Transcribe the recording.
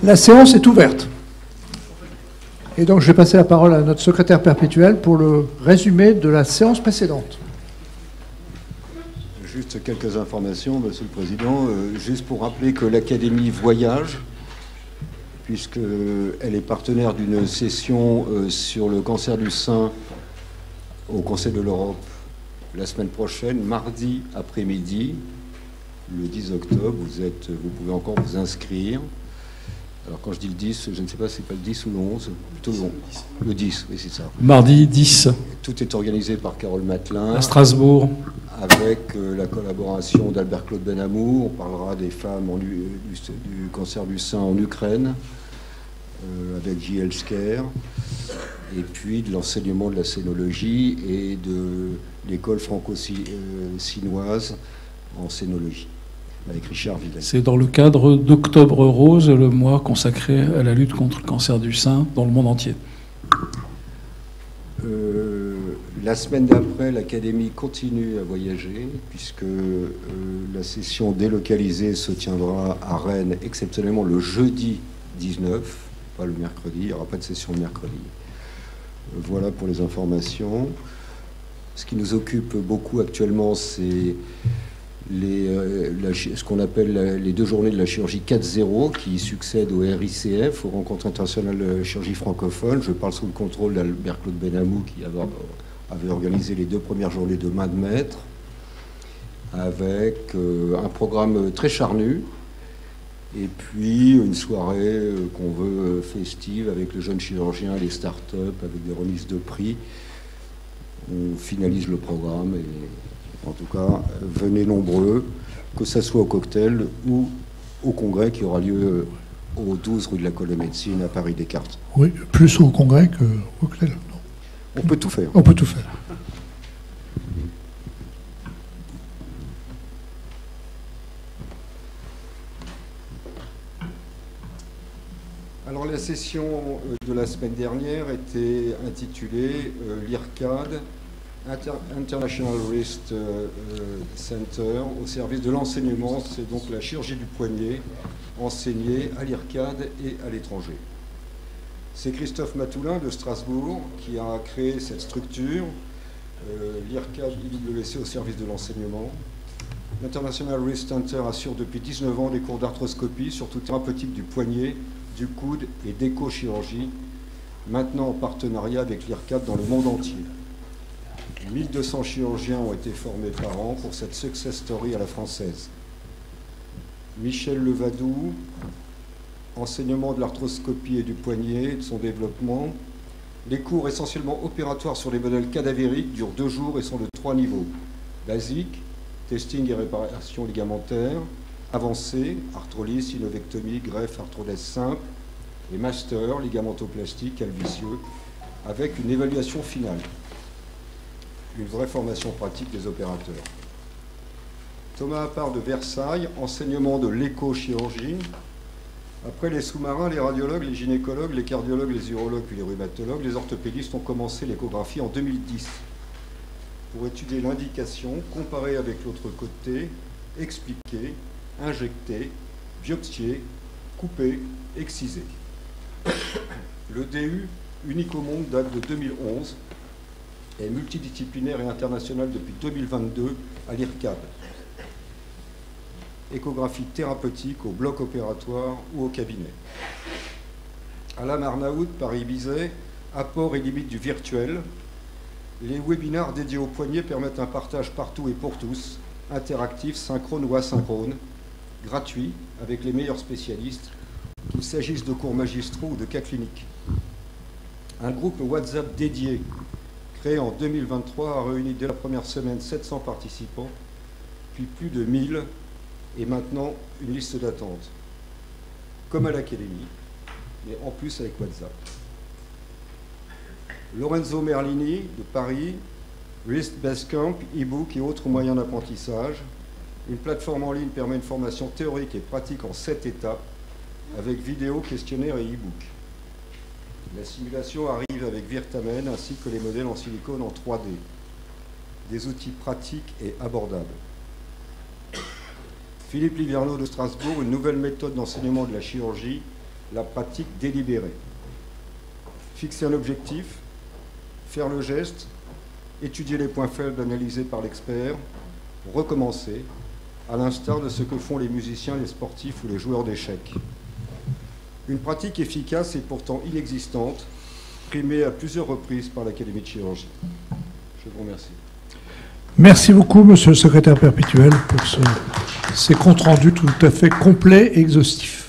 La séance est ouverte. Et donc, je vais passer la parole à notre secrétaire perpétuel pour le résumé de la séance précédente. Juste quelques informations, Monsieur le Président. Juste pour rappeler que l'Académie voyage, puisqu'elle est partenaire d'une session sur le cancer du sein au Conseil de l'Europe la semaine prochaine, mardi après-midi, le 10 octobre. Vous pouvez encore vous inscrire. Alors quand je dis le 10, je ne sais pas si c'est pas le 10 ou le 11, plutôt le 10, oui c'est ça. Mardi 10. Tout est organisé par Carole Matelin. À Strasbourg. Avec la collaboration d'Albert-Claude Benamou. On parlera des femmes du cancer du sein en Ukraine, avec J.L. Sker, et puis de l'enseignement de la scénologie et de l'école franco-sinoise en scénologie, avec Richard Villel. C'est dans le cadre d'Octobre Rose, le mois consacré à la lutte contre le cancer du sein dans le monde entier. La semaine d'après, l'Académie continue à voyager, puisque la session délocalisée se tiendra à Rennes, exceptionnellement le jeudi 19, pas le mercredi, il n'y aura pas de session le mercredi. Voilà pour les informations. Ce qui nous occupe beaucoup actuellement, c'est ce qu'on appelle les 2 journées de la chirurgie 4.0 qui succèdent au RICF, aux Rencontres internationales de chirurgie francophone. Je parle sous le contrôle d'Albert-Claude Benamou qui avait organisé les 2 premières journées de main de maître, avec un programme très charnu, et puis une soirée qu'on veut festive avec les jeunes chirurgiens, les start-up, avec des remises de prix. On finalise le programme et en tout cas, venez nombreux, que ce soit au cocktail ou au congrès qui aura lieu au 12 rue de la Colle de Médecine à Paris-Descartes. Oui, plus au congrès qu'au cocktail. Non. On peut tout faire. On peut tout faire. Alors la session de la semaine dernière était intitulée l'IRCAD, International Wrist Center, au service de l'enseignement. C'est donc la chirurgie du poignet enseignée à l'IRCAD et à l'étranger. C'est Christophe Matoulin de Strasbourg qui a créé cette structure, l'IRCAD IWC au service de l'enseignement. L'International Wrist Center assure depuis 19 ans des cours d'arthroscopie, surtout thérapeutique du poignet, du coude et d'éco-chirurgie, maintenant en partenariat avec l'IRCAD dans le monde entier. 1200 chirurgiens ont été formés par an pour cette success story à la française. Michel Levadou, enseignement de l'arthroscopie et du poignet, de son développement. Les cours essentiellement opératoires sur les modèles cadavériques durent 2 jours et sont de 3 niveaux. Basique, testing et réparation ligamentaire. Avancé, arthrolyse, synovectomie, greffe, arthrodèse simple. Et master, ligamentoplastie, calvicieux, avec une évaluation finale. Une vraie formation pratique des opérateurs. Thomas Appart de Versailles, enseignement de l'éco-chirurgie. Après les sous-marins, les radiologues, les gynécologues, les cardiologues, les urologues puis les rhumatologues, les orthopédistes ont commencé l'échographie en 2010 pour étudier l'indication, comparer avec l'autre côté, expliquer, injecter, biopsier, couper, exciser. Le DU, unique au monde, date de 2011, est multidisciplinaire et international depuis 2022 à l'IRCAD. Échographie thérapeutique au bloc opératoire ou au cabinet. Alain Arnaout, Paris-Bizet, apport et limites du virtuel. Les webinars dédiés au poignet permettent un partage partout et pour tous, interactif, synchrone ou asynchrone, gratuit, avec les meilleurs spécialistes, qu'il s'agisse de cours magistraux ou de cas cliniques. Un groupe WhatsApp dédié, créé en 2023, a réuni dès la première semaine 700 participants, puis plus de 1000, et maintenant une liste d'attente. Comme à l'Académie, mais en plus avec WhatsApp. Lorenzo Merlini, de Paris, Wrist Basecamp, e-book et autres moyens d'apprentissage. Une plateforme en ligne permet une formation théorique et pratique en 7 étapes, avec vidéo, questionnaire et e-book. La simulation arrive avec Virtamen ainsi que les modèles en silicone en 3D. Des outils pratiques et abordables. Philippe Liverneau de Strasbourg, une nouvelle méthode d'enseignement de la chirurgie la pratique délibérée. Fixer un objectif, faire le geste, étudier les points faibles analysés par l'expert, recommencer, à l'instar de ce que font les musiciens, les sportifs ou les joueurs d'échecs. Une pratique efficace et pourtant inexistante, primée à plusieurs reprises par l'Académie de chirurgie. Je vous remercie. Merci beaucoup, monsieur le secrétaire perpétuel, pour ces comptes rendus tout à fait complets et exhaustifs.